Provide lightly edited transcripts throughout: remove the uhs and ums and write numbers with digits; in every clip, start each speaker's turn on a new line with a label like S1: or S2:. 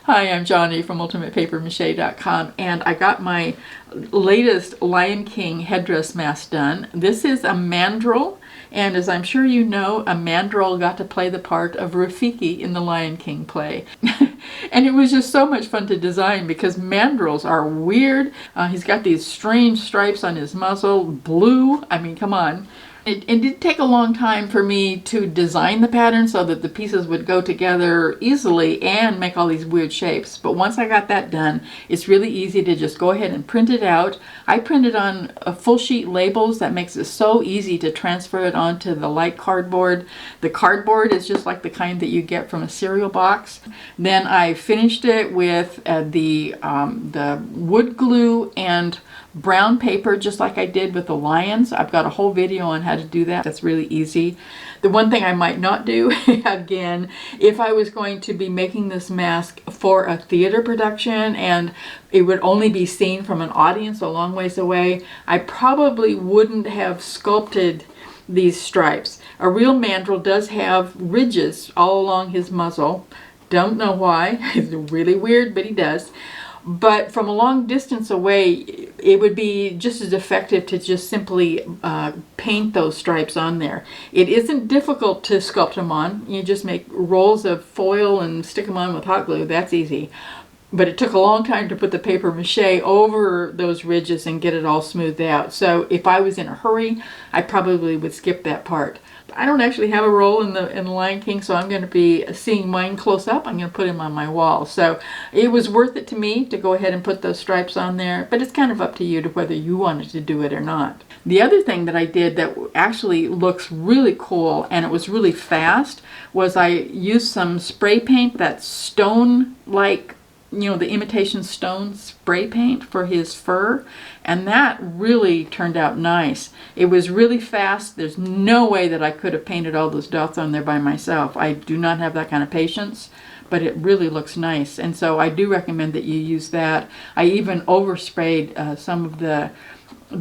S1: Hi, I'm Johnny from ultimatepapermache.com, and I got my latest Lion King headdress mask done. This is a Mandrill, and as I'm sure you know, a Mandrill got to play the part of Rafiki in the Lion King play. And it was just so much fun to design because mandrills are weird. He's got these strange stripes on his muzzle, blue. I mean, come on. It did take a long time for me to design the pattern so that the pieces would go together easily and make all these weird shapes. But once I got that done, it's really easy to just go ahead and print it out. I printed on full sheet labels. That makes it so easy to transfer it onto the light cardboard. The cardboard is just like the kind that you get from a cereal box. Then I finished it with the wood glue and brown paper, just like I did with the lions. I've got a whole video on how to do that. That's really easy. The one thing I might not do, again, if I was going to be making this mask for a theater production and it would only be seen from an audience a long ways away, I probably wouldn't have sculpted these stripes. A real mandrill does have ridges all along his muzzle. Don't know why. It's really weird, but he does. But from a long distance away, it would be just as effective to just simply paint those stripes on there. It isn't difficult to sculpt them on. You just make rolls of foil and stick them on with hot glue. That's easy. But it took a long time to put the paper mache over those ridges and get it all smoothed out. So if I was in a hurry, I probably would skip that part. I don't actually have a roll in the Lion King, so I'm going to be seeing mine close up. I'm going to put him on my wall. So it was worth it to me to go ahead and put those stripes on there, but it's kind of up to you to whether you wanted to do it or not. The other thing that I did that actually looks really cool, and it was really fast, was I used some spray paint, that stone-like, you know, the imitation stone spray paint for his fur, and that really turned out nice. It was really fast. There's no way that I could have painted all those dots on there by myself. I do not have that kind of patience, but it really looks nice, and so I do recommend that you use that. I even oversprayed some of the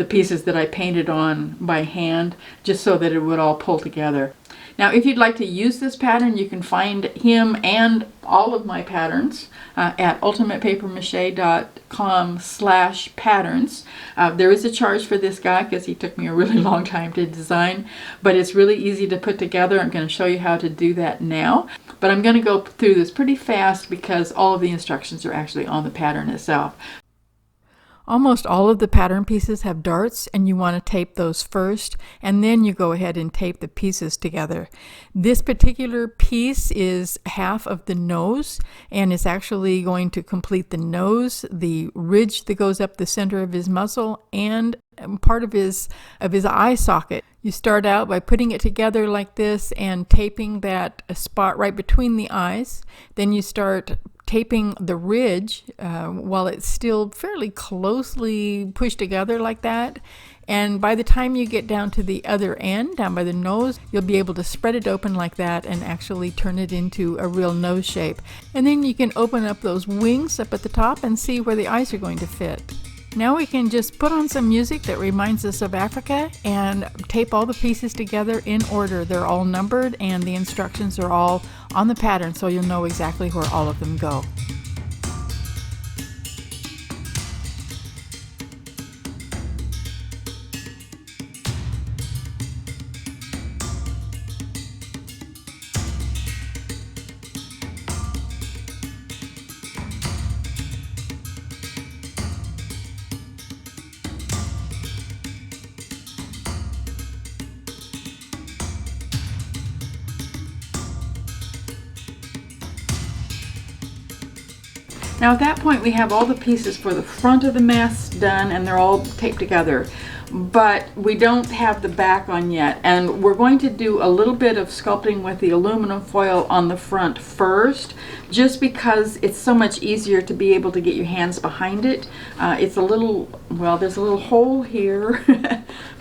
S1: pieces that I painted on by hand just so that it would all pull together. Now, if you'd like to use this pattern, you can find him and all of my patterns at ultimatepapermache.com/patterns. There is a charge for this guy because he took me a really long time to design, but it's really easy to put together. I'm going to show you how to do that now, but I'm going to go through this pretty fast because all of the instructions are actually on the pattern itself. Almost all of the pattern pieces have darts, and you want to tape those first, and then you go ahead and tape the pieces together. This particular piece is half of the nose, and it's actually going to complete the nose, the ridge that goes up the center of his muzzle, and part of his eye socket. You start out by putting it together like this and taping that spot right between the eyes. Then you start taping the ridge while it's still fairly closely pushed together like that. And by the time you get down to the other end, down by the nose, you'll be able to spread it open like that and actually turn it into a real nose shape. And then you can open up those wings up at the top and see where the eyes are going to fit. Now we can just put on some music that reminds us of Africa and tape all the pieces together in order. They're all numbered and the instructions are all on the pattern, so you'll know exactly where all of them go. Now at that point we have all the pieces for the front of the mask done and they're all taped together, but we don't have the back on yet, and we're going to do a little bit of sculpting with the aluminum foil on the front first, just because it's so much easier to be able to get your hands behind it. It's a little, well, there's a little hole here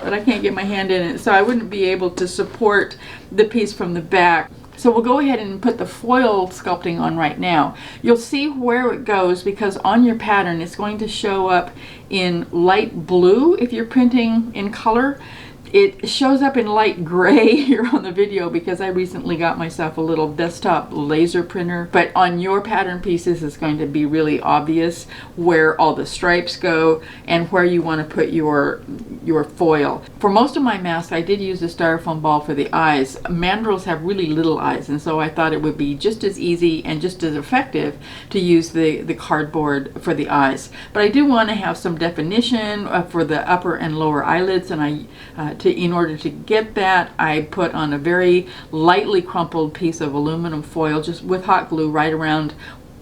S1: but I can't get my hand in it, so I wouldn't be able to support the piece from the back. So we'll go ahead and put the foil sculpting on right now. You'll see where it goes because on your pattern it's going to show up in light blue if you're printing in color. It shows up in light gray here on the video because I recently got myself a little desktop laser printer, but on your pattern pieces it's going to be really obvious where all the stripes go and where you want to put your foil. For most of my masks I did use a styrofoam ball for the eyes. Mandrills have really little eyes, and so I thought it would be just as easy and just as effective to use the cardboard for the eyes. But I do want to have some definition for the upper and lower eyelids, and in order to get that, I put on a very lightly crumpled piece of aluminum foil just with hot glue right around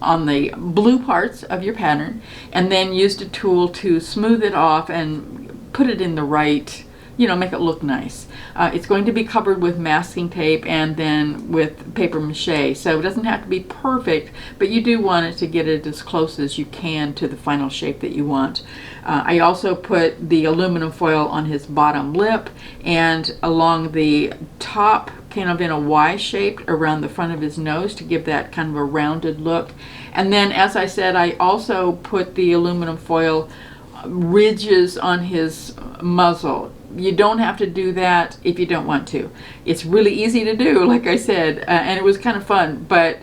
S1: on the blue parts of your pattern, and then used a tool to smooth it off and put it in the right, make it look nice. It's going to be covered with masking tape and then with paper mache, so it doesn't have to be perfect, but you do want it to get it as close as you can to the final shape that you want. I also put the aluminum foil on his bottom lip and along the top, kind of in a Y shape around the front of his nose to give that kind of a rounded look. And then, as I said, I also put the aluminum foil ridges on his muzzle. You don't have to do that if you don't want to. It's really easy to do, like I said, and it was kind of fun, but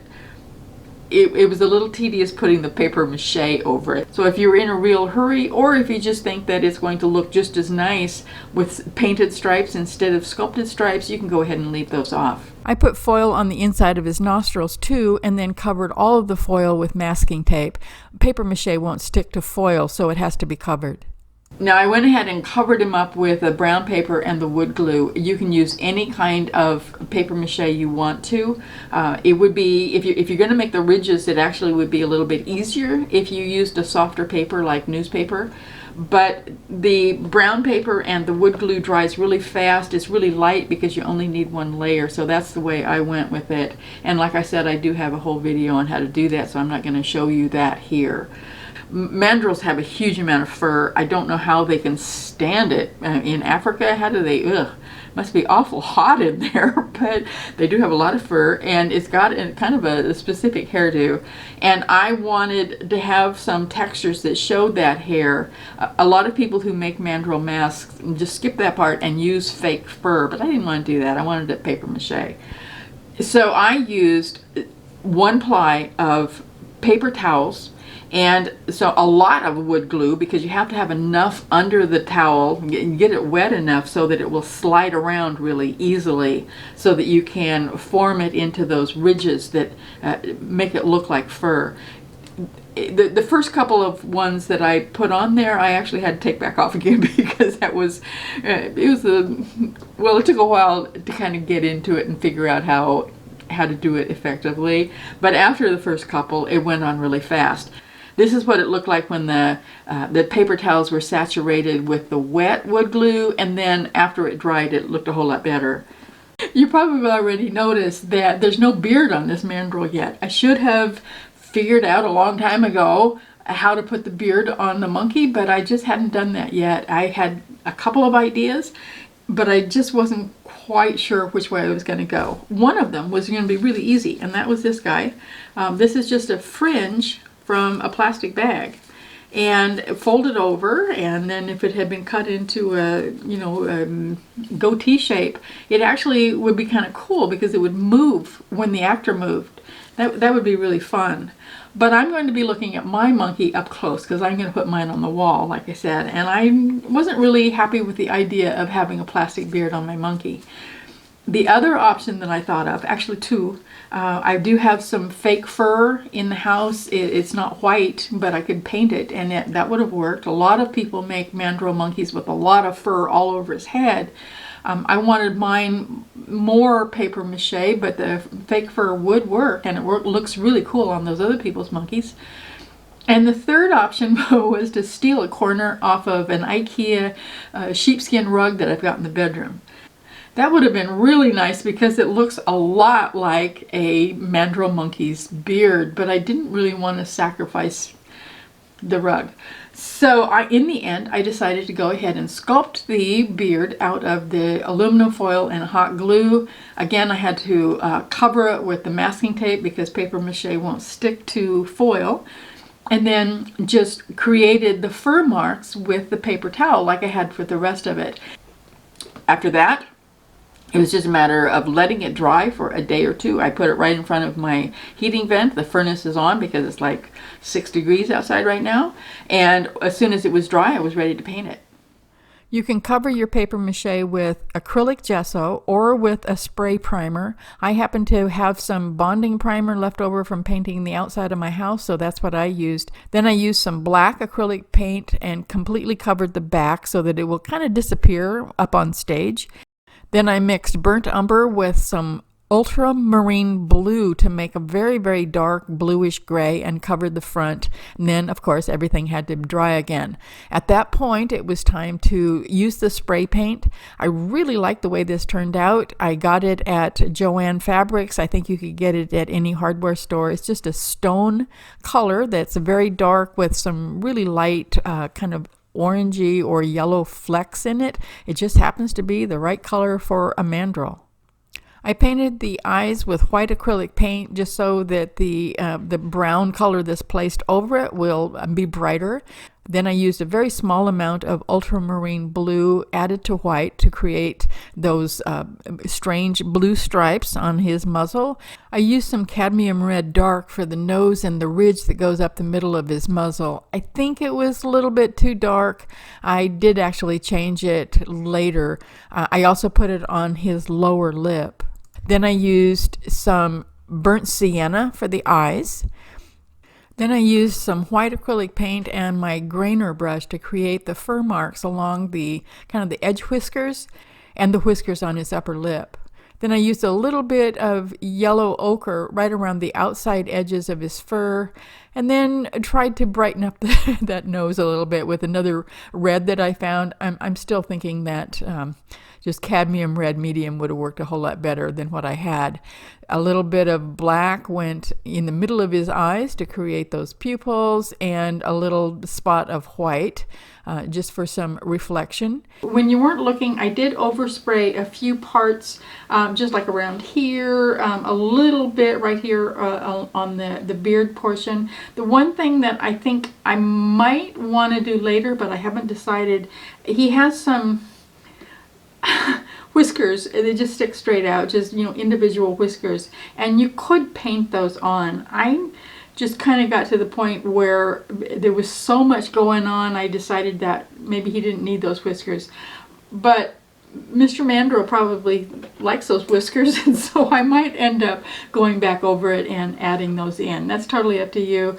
S1: it was a little tedious putting the paper mache over it. So if you're in a real hurry, or if you just think that it's going to look just as nice with painted stripes instead of sculpted stripes, you can go ahead and leave those off. I put foil on the inside of his nostrils too, and then covered all of the foil with masking tape. Paper mache won't stick to foil, so it has to be covered. Now I went ahead and covered him up with a brown paper and the wood glue. You can use any kind of paper mache you want to. It would be, if you're going to make the ridges, it actually would be a little bit easier if you used a softer paper like newspaper. But the brown paper and the wood glue dries really fast. It's really light because you only need one layer, so that's the way I went with it. And like I said, I do have a whole video on how to do that, so I'm not going to show you that here. Mandrills have a huge amount of fur. I don't know how they can stand it. In Africa, how do they, must be awful hot in there, but they do have a lot of fur, and it's got kind of a specific hairdo. And I wanted to have some textures that showed that hair. A lot of people who make mandrill masks just skip that part and use fake fur, but I didn't want to do that. I wanted it paper mache. So I used 1 ply of paper towels, and so a lot of wood glue, because you have to have enough under the towel, get it wet enough so that it will slide around really easily, so that you can form it into those ridges that make it look like fur. The first couple of ones that I put on there, I actually had to take back off again because that was, it took a while to kind of get into it and figure out how to do it effectively. But after the first couple, it went on really fast. This is what it looked like when the paper towels were saturated with the wet wood glue, and then after it dried, it looked a whole lot better. You probably already noticed that there's no beard on this mandrill yet. I should have figured out a long time ago how to put the beard on the monkey, but I just hadn't done that yet. I had a couple of ideas, but I just wasn't quite sure which way I was going to go. One of them was going to be really easy, and that was this guy. This is just a fringe from a plastic bag, and fold it over, and then if it had been cut into a goatee shape, it actually would be kind of cool because it would move when the actor moved. That would be really fun. But I'm going to be looking at my monkey up close because I'm going to put mine on the wall, like I said, and I wasn't really happy with the idea of having a plastic beard on my monkey. The other option that I thought of, actually 2, I do have some fake fur in the house. It's not white, but I could paint it, and that would have worked. A lot of people make mandrill monkeys with a lot of fur all over his head. I wanted mine more paper mache, but the fake fur would work, and it looks really cool on those other people's monkeys. And the third option was to steal a corner off of an IKEA sheepskin rug that I've got in the bedroom. That would have been really nice because it looks a lot like a mandrill monkey's beard, but I didn't really want to sacrifice the rug. So in the end, I decided to go ahead and sculpt the beard out of the aluminum foil and hot glue. Again, I had to cover it with the masking tape because paper mache won't stick to foil. And then just created the fur marks with the paper towel like I had for the rest of it. After that, it was just a matter of letting it dry for a day or two. I put it right in front of my heating vent. The furnace is on because it's like 6 degrees outside right now. And as soon as it was dry, I was ready to paint it. You can cover your paper mache with acrylic gesso or with a spray primer. I happen to have some bonding primer left over from painting the outside of my house, so that's what I used. Then I used some black acrylic paint and completely covered the back so that it will kind of disappear up on stage. Then I mixed burnt umber with some ultramarine blue to make a very, very dark bluish gray and covered the front. And then, of course, everything had to dry again. At that point, it was time to use the spray paint. I really like the way this turned out. I got it at Joann Fabrics. I think you could get it at any hardware store. It's just a stone color that's very dark with some really light kind of orangey or yellow flecks in it. It just happens to be the right color for a mandrill. I painted the eyes with white acrylic paint just so that the brown color that's placed over it will be brighter. Then I used a very small amount of ultramarine blue added to white to create those strange blue stripes on his muzzle. I used some cadmium red dark for the nose and the ridge that goes up the middle of his muzzle. I think it was a little bit too dark. I did actually change it later. I also put it on his lower lip. Then I used some burnt sienna for the eyes. Then I used some white acrylic paint and my grainer brush to create the fur marks along the kind of the edge whiskers and the whiskers on his upper lip. Then I used a little bit of yellow ochre right around the outside edges of his fur, and then tried to brighten up that nose a little bit with another red that I found. I'm still thinking that just cadmium red medium would have worked a whole lot better than what I had. A little bit of black went in the middle of his eyes to create those pupils, and a little spot of white just for some reflection. When you weren't looking, I did overspray a few parts, just like around here, a little bit right here on the beard portion. The one thing that I think I might want to do later, but I haven't decided, he has some whiskers. They just stick straight out, just, you know, individual whiskers, and you could paint those on. I just kind of got to the point where there was so much going on, I decided that maybe he didn't need those whiskers. But Mr. Mandrill probably likes those whiskers, and so I might end up going back over it and adding those in. That's totally up to you.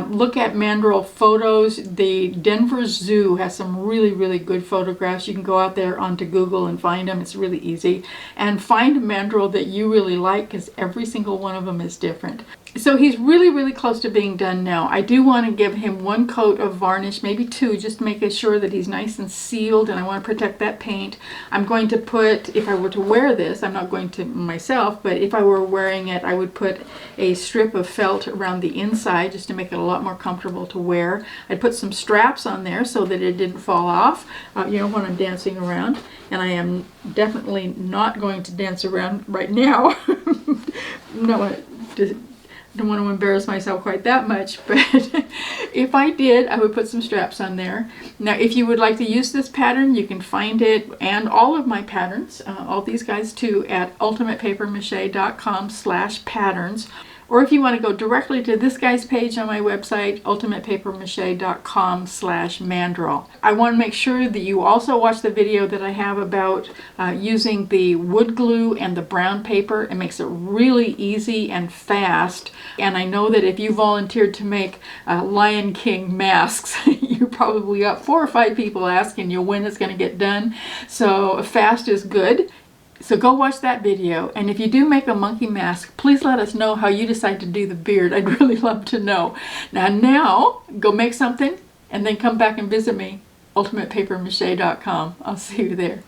S1: Look at Mandrill photos. The Denver Zoo has some really, really good photographs. You can go out there onto Google and find them. It's really easy. And find a Mandrill that you really like, because every single one of them is different. So he's really, really close to being done now. I do want to give him one coat of varnish, maybe two, just to make sure that he's nice and sealed, and I want to protect that paint. I'm going to put, if I were to wear this, I'm not going to myself, but if I were wearing it, I would put a strip of felt around the inside just to make it a lot more comfortable to wear. I'd put some straps on there so that it didn't fall off, you know, when I'm dancing around. And I am definitely not going to dance around right now. Don't want to embarrass myself quite that much, but if I did, I would put some straps on there. Now, if you would like to use this pattern, you can find it and all of my patterns, all these guys too, at ultimatepapermache.com/patterns. Or if you want to go directly to this guy's page on my website, ultimatepapermache.com/mandrill. I want to make sure that you also watch the video that I have about using the wood glue and the brown paper. It makes it really easy and fast. And I know that if you volunteered to make Lion King masks, you probably got 4 or 5 people asking you when it's going to get done. So fast is good. So go watch that video, and if you do make a monkey mask, please let us know how you decide to do the beard. I'd really love to know. Now go make something, and then come back and visit me, ultimatepapermache.com. I'll see you there.